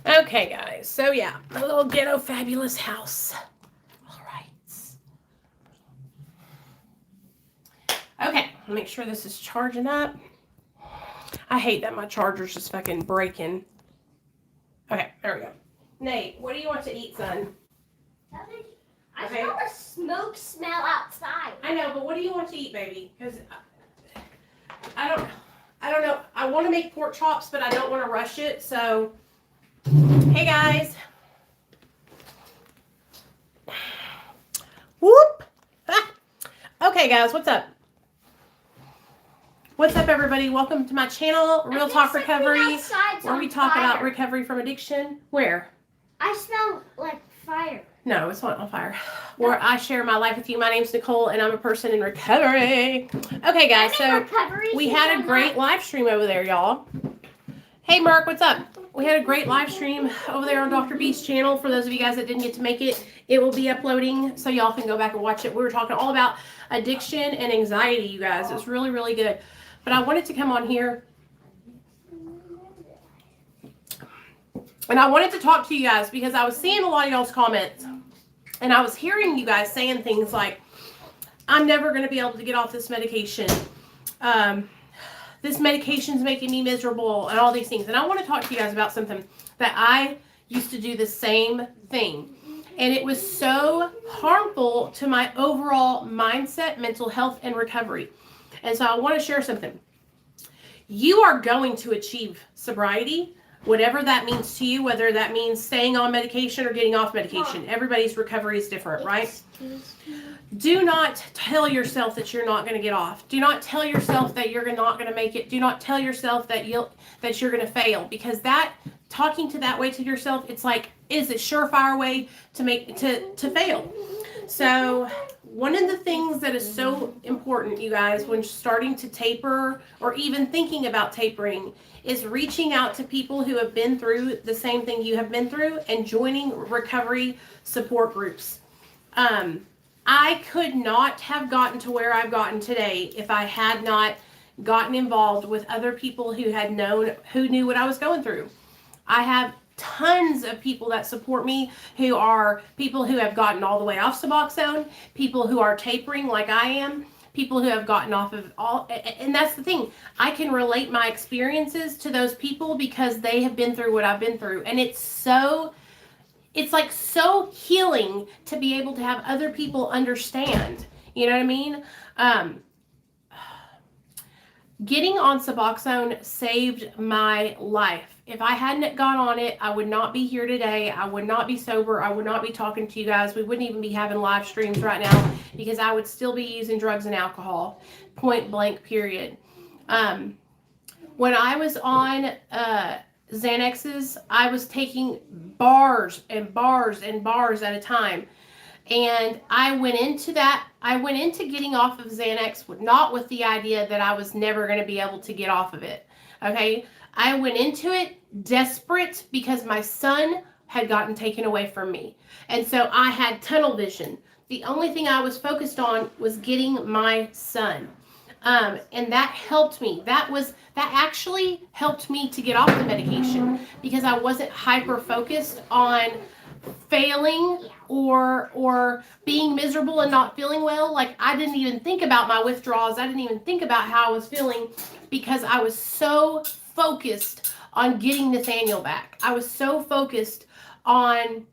Okay, guys. So, yeah, a little ghetto fabulous house. All right. Okay, make sure this is charging up. I hate that my charger's just fucking breaking. Okay, there we go. Nate, what do you want to eat, son? I smell a smoke smell outside. I know, but what do you want to eat, baby? Because I don't know. I want to make pork chops, but I don't want to rush it. So, hey guys. Whoop. Ah. Okay, guys, what's up? What's up, everybody? Welcome to my channel, Real Talk Recovery, where we talk about recovery from addiction. Where? I smell like fire. No, it's not on fire. Where I share my life with you. My name's Nicole, and I'm a person in recovery. Okay, guys, so we had a great live stream over there, y'all. Hey, Murk, what's up? We had a great live stream over there on Dr. B's channel. For those of you guys that didn't get to make it, it will be uploading, so y'all can go back and watch it. We were talking all about addiction and anxiety, you guys. It was really, really good. But I wanted to come on here, and I wanted to talk to you guys because I was seeing a lot of y'all's comments. And I was hearing you guys saying things like, I'm never going to be able to get off this medication. This medication's making me miserable and all these things. And I want to talk to you guys about something that I used to do the same thing. And it was so harmful to my overall mindset, mental health, and recovery. And so I want to share something. You are going to achieve sobriety, whatever that means to you, whether that means staying on medication or getting off medication. Everybody's recovery is different, right? Do not tell yourself that you're not going to get off. Do not tell yourself that you're not going to make it. Do not tell yourself that you're going to fail, because that talking to that way to yourself, it's like is a surefire way to fail. So one of the things that is so important, you guys, when starting to taper or even thinking about tapering is reaching out to people who have been through the same thing you have been through and joining recovery support groups. I could not have gotten to where I've gotten today if I had not gotten involved with other people who knew what I was going through. I have tons of people that support me who are people who have gotten all the way off Suboxone, people who are tapering like I am, people who have gotten off of all, and that's the thing. I can relate my experiences to those people because they have been through what I've been through. And it's like so healing to be able to have other people understand. You know what I mean? Getting on Suboxone saved my life. If I hadn't gone on it, I would not be here today. I would not be sober. I would not be talking to you guys. We wouldn't even be having live streams right now because I would still be using drugs and alcohol. Point blank, period. When I was on Xanaxes, I was taking bars and bars and bars at a time. And I went into getting off of Xanax not with the idea that I was never going to be able to get off of it. Okay? I went into it desperate because my son had gotten taken away from me. And so I had tunnel vision. The only thing I was focused on was getting my son. And that helped me. That actually helped me to get off the medication because I wasn't hyper focused on failing or being miserable and not feeling well. Like I didn't even think about my withdrawals. I didn't even think about how I was feeling because I was so focused on getting Nathaniel back. I was so focused on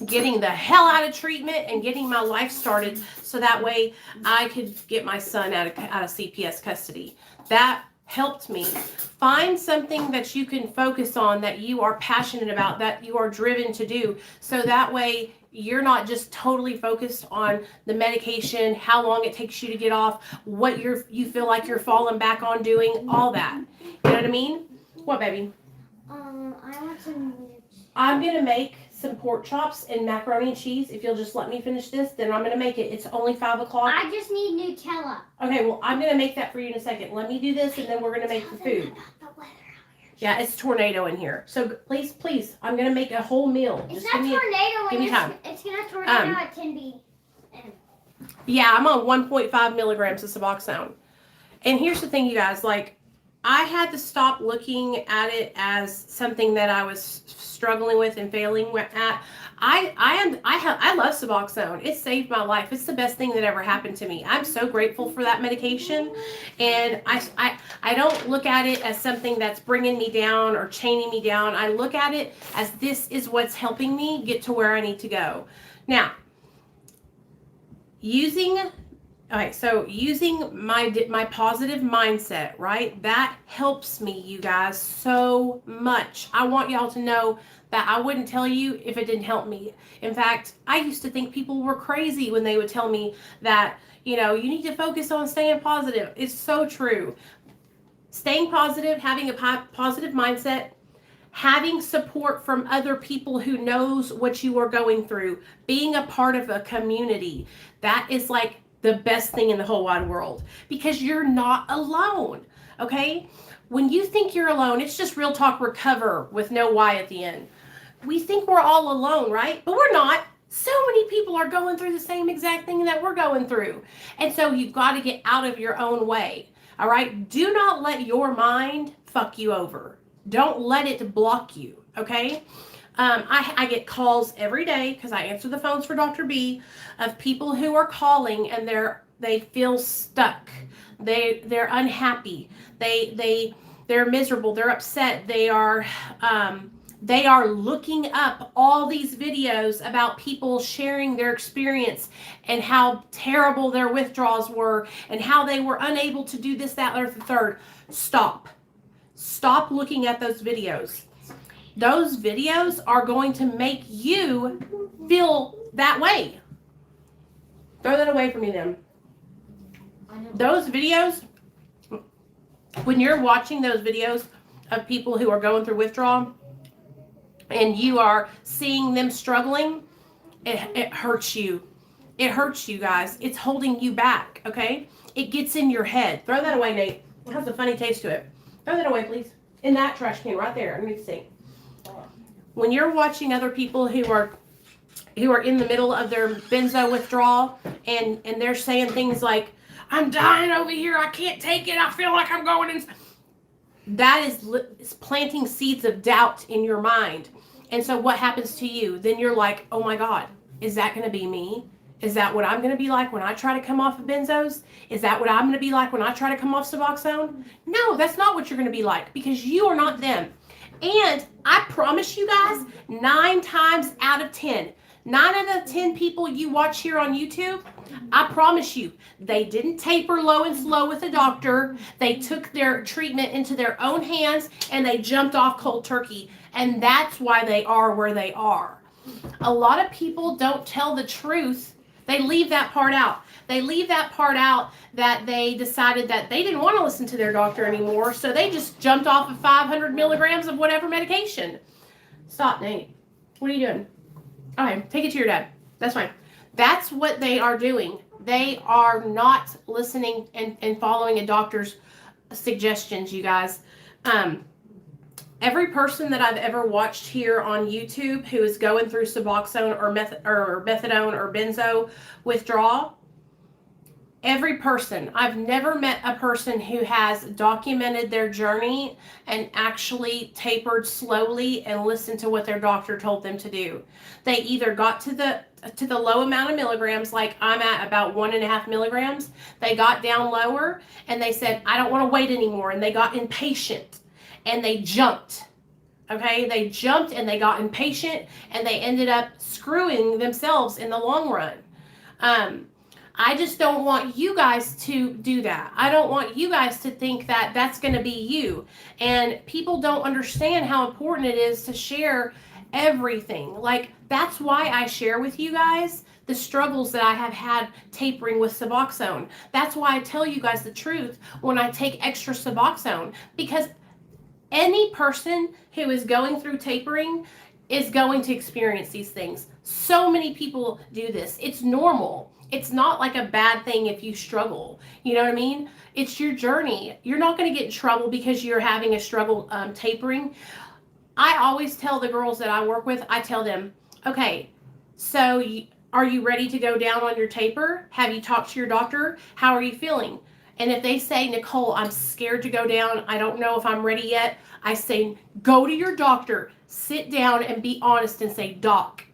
getting the hell out of treatment and getting my life started so that way I could get my son out of CPS custody. That helped me. Find something that you can focus on, that you are passionate about, that you are driven to do, so that way you're not just totally focused on the medication, how long it takes you to get off, what you feel like you're falling back on doing, all that. You know what I mean? What, baby? I want some. I'm going to make some pork chops and macaroni and cheese. If you'll just let me finish this, then I'm going to make it. It's only 5 o'clock. I just need Nutella. Okay, well, I'm going to make that for you in a second. Let me do this, and then we're going to make the food. Yeah, it's a tornado in here. So please, I'm going to make a whole meal. It's just not tornado give me time. It's going to tornado at 10 B. Yeah, I'm on 1.5 milligrams of Suboxone. And here's the thing, you guys, like, I had to stop looking at it as something that I was struggling with and failing at. I love Suboxone. It saved my life. It's the best thing that ever happened to me. I'm so grateful for that medication, and I don't look at it as something that's bringing me down or chaining me down. I look at it as this is what's helping me get to where I need to go. Now, using my positive mindset, right? That helps me, you guys, so much. I want y'all to know that I wouldn't tell you if it didn't help me. In fact, I used to think people were crazy when they would tell me that, you need to focus on staying positive. It's so true. Staying positive, having a positive mindset, having support from other people who knows what you are going through, being a part of a community, that is like the best thing in the whole wide world, because you're not alone, okay? When you think you're alone, it's just real talk recover with no Y at the end. We think we're all alone, right? But we're not. So many people are going through the same exact thing that we're going through. And so you've got to get out of your own way, all right? Do not let your mind fuck you over. Don't let it block you, okay? I get calls every day, because I answer the phones for Dr. B, of people who are calling and they feel stuck. They're unhappy. They're miserable. They're upset. They are looking up all these videos about people sharing their experience and how terrible their withdrawals were and how they were unable to do this, that, or the third. Stop looking at those videos. Those videos are going to make you feel that way. Throw that away from you then. Those videos, when you're watching those videos of people who are going through withdrawal and you are seeing them struggling, it hurts you. It hurts you guys. It's holding you back, okay? It gets in your head. Throw that away, Nate. It has a funny taste to it. Throw that away, please. In that trash can right there underneath the sink. When you're watching other people who are in the middle of their benzo withdrawal and they're saying things like, I'm dying over here, I can't take it, I feel like I'm going in. That is planting seeds of doubt in your mind. And so what happens to you? Then you're like, oh my God, is that going to be me? Is that what I'm going to be like when I try to come off of benzos? Is that what I'm going to be like when I try to come off Suboxone? No, that's not what you're going to be like, because you are not them. And I promise you guys, 9 times out of 10, 9 out of 10 people you watch here on YouTube, I promise you, they didn't taper low and slow with a doctor. They took their treatment into their own hands and they jumped off cold turkey. And that's why they are where they are. A lot of people don't tell the truth. They leave that part out. They leave that part out that they decided that they didn't want to listen to their doctor anymore, so they just jumped off of 500 milligrams of whatever medication. Stop, Nate. What are you doing? Okay, take it to your dad. That's fine. That's what they are doing. They are not listening and following a doctor's suggestions, you guys. Every person that I've ever watched here on YouTube who is going through Suboxone or methadone or benzo withdrawal, every person, I've never met a person who has documented their journey and actually tapered slowly and listened to what their doctor told them to do. They either got to the low amount of milligrams, like I'm at about 1.5 milligrams. They got down lower and they said, I don't want to wait anymore. And they got impatient and they jumped. Okay, they jumped and they got impatient and they ended up screwing themselves in the long run. I just don't want you guys to do that. I don't want you guys to think that that's going to be you. And people don't understand how important it is to share everything. Like, that's why I share with you guys the struggles that I have had tapering with Suboxone. That's why I tell you guys the truth when I take extra Suboxone, because any person who is going through tapering is going to experience these things. So many people do this. It's normal. It's not like a bad thing if you struggle. You know what I mean? It's your journey. You're not going to get in trouble because you're having a struggle tapering. I always tell the girls that I work with, I tell them, okay, so are you ready to go down on your taper? Have you talked to your doctor? How are you feeling? And if they say, Nichole, I'm scared to go down, I don't know if I'm ready yet, I say, go to your doctor, sit down and be honest and say, Doc,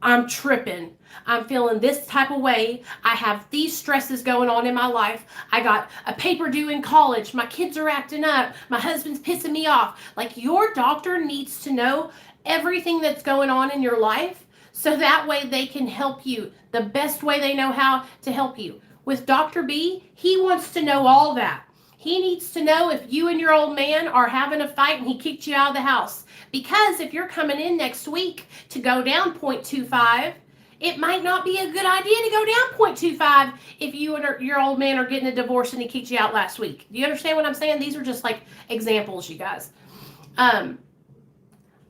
I'm tripping. I'm feeling this type of way. I have these stresses going on in my life. I got a paper due in college. My kids are acting up. My husband's pissing me off. Like, your doctor needs to know everything that's going on in your life so that way they can help you the best way they know how to help you. With Dr. B, he wants to know all that. He needs to know if you and your old man are having a fight and he kicked you out of the house. Because if you're coming in next week to go down 0.25, it might not be a good idea to go down 0.25 if you and your old man are getting a divorce and he kicked you out last week. Do you understand what I'm saying? These are just like examples, you guys.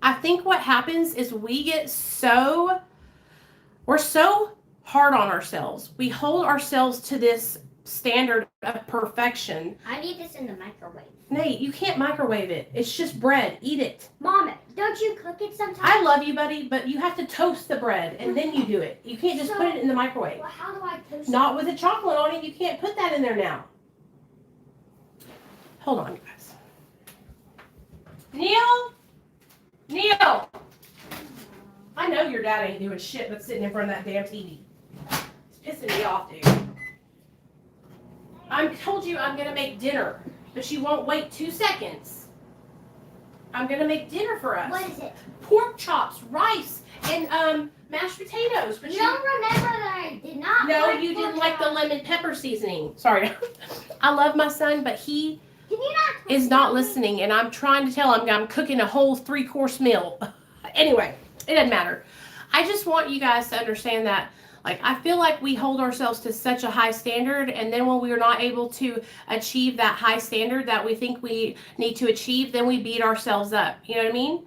I think what happens is we're so hard on ourselves. We hold ourselves to this standard of perfection. I need this in the microwave. Nate, you can't microwave it. It's just bread. Eat it. Mom, don't you cook it sometimes? I love you, buddy, but you have to toast the bread and then you do it. You can't just put it in the microwave. Well, how do I toast Not with the chocolate on it. You can't put that in there now. Hold on, you guys. Neil! I know your dad ain't doing shit but sitting in front of that damn TV. It's pissing me off, dude. I told you I'm gonna make dinner, but you won't wait 2 seconds. I'm gonna make dinner for us. What is it? Pork chops, rice, and mashed potatoes. But you don't remember that I did not. No, you didn't like the lemon pepper seasoning. Sorry. I love my son, but he is not listening, and I'm trying to tell him I'm cooking a whole 3-course meal. Anyway, it doesn't matter. I just want you guys to understand that, like, I feel like we hold ourselves to such a high standard, and then when we are not able to achieve that high standard that we think we need to achieve, then we beat ourselves up. You know what I mean?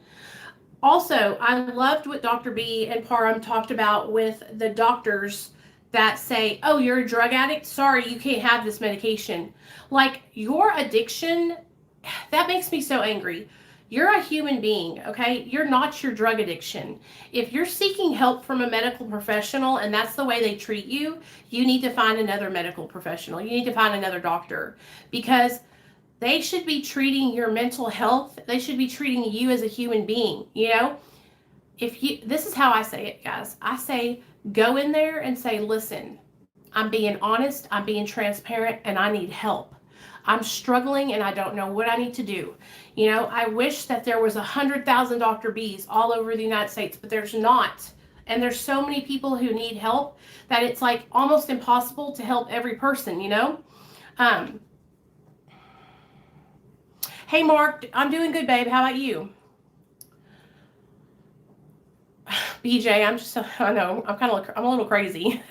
Also, I loved what Dr. B and Parham talked about with the doctors that say, oh, you're a drug addict? Sorry, you can't have this medication. Like, your addiction, that makes me so angry. You're a human being, okay? You're not your drug addiction. If you're seeking help from a medical professional and that's the way they treat you, you need to find another medical professional. You need to find another doctor, because they should be treating your mental health. They should be treating you as a human being, you know? This is how I say it, guys. I say, go in there and say, listen, I'm being honest, I'm being transparent, and I need help. I'm struggling and I don't know what I need to do. You know, I wish that there was 100,000 Dr. B's all over the United States, but there's not. And there's so many people who need help that it's like almost impossible to help every person, you know? Hey, Mark, I'm doing good, babe. How about you? BJ, I know, I'm a little crazy.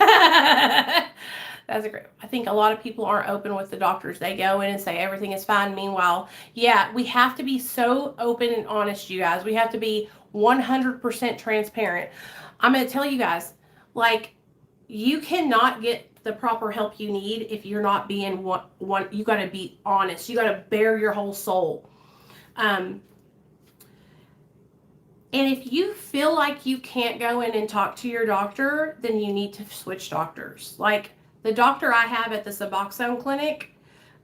That's great. I think a lot of people aren't open with the doctors. They go in and say everything is fine. Meanwhile, yeah, we have to be so open and honest, you guys. We have to be 100% transparent. I'm going to tell you guys, like, you cannot get the proper help you need if you're not being one. You got to be honest. You got to bare your whole soul. And if you feel like you can't go in and talk to your doctor, then you need to switch doctors. Like, the doctor I have at the Suboxone clinic,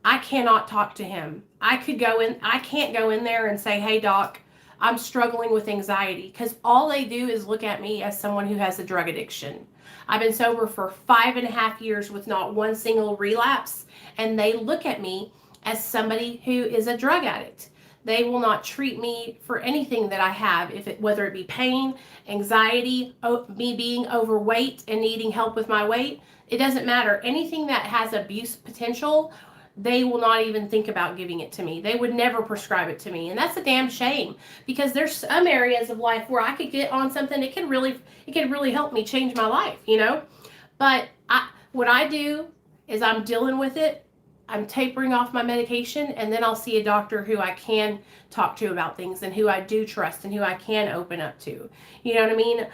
I cannot talk to him. I can't go in there and say, hey, doc, I'm struggling with anxiety, because all they do is look at me as someone who has a drug addiction. I've been sober for 5.5 years with not one single relapse, and they look at me as somebody who is a drug addict. They will not treat me for anything that I have, whether it be pain, anxiety, me being overweight and needing help with my weight. It doesn't matter. Anything that has abuse potential, they will not even think about giving it to me. They would never prescribe it to me. And that's a damn shame, because there's some areas of life where I could get on something. It could really help me change my life, you know? But what I do is I'm dealing with it. I'm tapering off my medication, and then I'll see a doctor who I can talk to about things and who I do trust and who I can open up to. You know what I mean?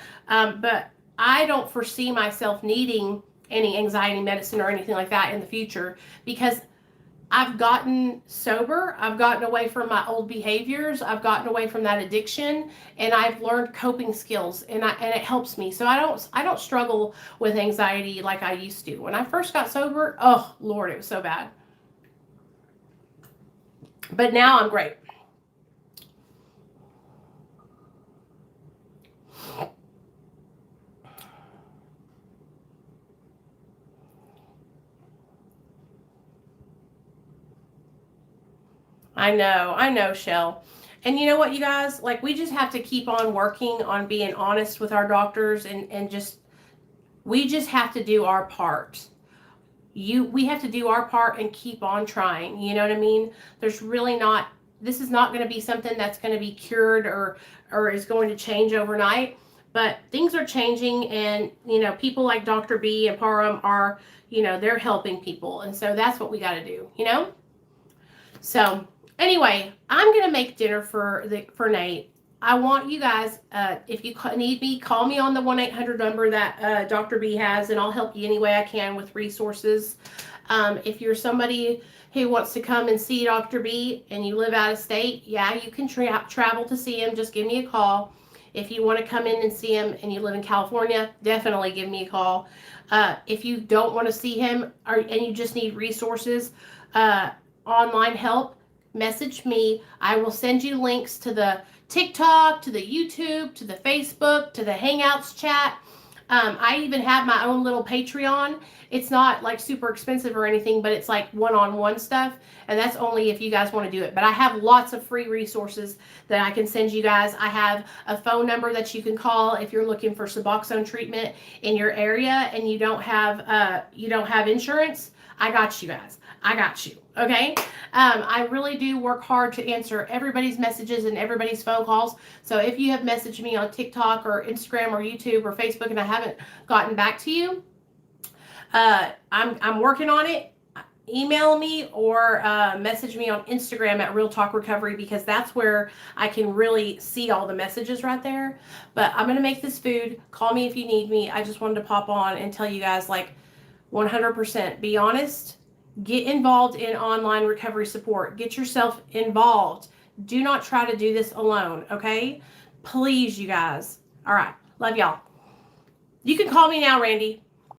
But I don't foresee myself needing any anxiety medicine or anything like that in the future, because I've gotten sober. I've gotten away from my old behaviors. I've gotten away from that addiction, and I've learned coping skills, and it helps me. So I don't struggle with anxiety like I used to. When I first got sober, oh Lord, it was so bad. But now I'm great. I know, Shell. And you know what, you guys? Like, we just have to keep on working on being honest with our doctors and just, we just have to do our part. We have to do our part and keep on trying. You know what I mean? There's really not, this is not going to be something that's going to be cured or is going to change overnight. But things are changing, and, you know, people like Dr. B and Parham are, you know, they're helping people. And so that's what we got to do, you know? So anyway, I'm going to make dinner for Nate. I want you guys, if you need me, call me on the 1-800 number that Dr. B has, and I'll help you any way I can with resources. If you're somebody who wants to come and see Dr. B and you live out of state, yeah, you can travel to see him. Just give me a call. If you want to come in and see him and you live in California, definitely give me a call. If you don't want to see him and you just need resources, online help, message me. I will send you links to the TikTok, to the YouTube, to the Facebook, to the Hangouts chat. I even have my own little Patreon. It's not like super expensive or anything, but it's like one-on-one stuff. And that's only if you guys want to do it. But I have lots of free resources that I can send you guys. I have a phone number that you can call if you're looking for Suboxone treatment in your area and you don't have insurance. I got you guys. I got you. Okay. I really do work hard to answer everybody's messages and everybody's phone calls. So if you have messaged me on TikTok or Instagram or YouTube or Facebook and I haven't gotten back to you, I'm working on it. Email me or message me on Instagram at Real Talk Recovery, because that's where I can really see all the messages right there. But I'm going to make this food. Call me if you need me. I just wanted to pop on and tell you guys, like, 100%, be honest. Get involved in online recovery support. Get yourself involved. Do not try to do this alone, okay? Please, you guys. All right. Love y'all. You can call me now, Randy.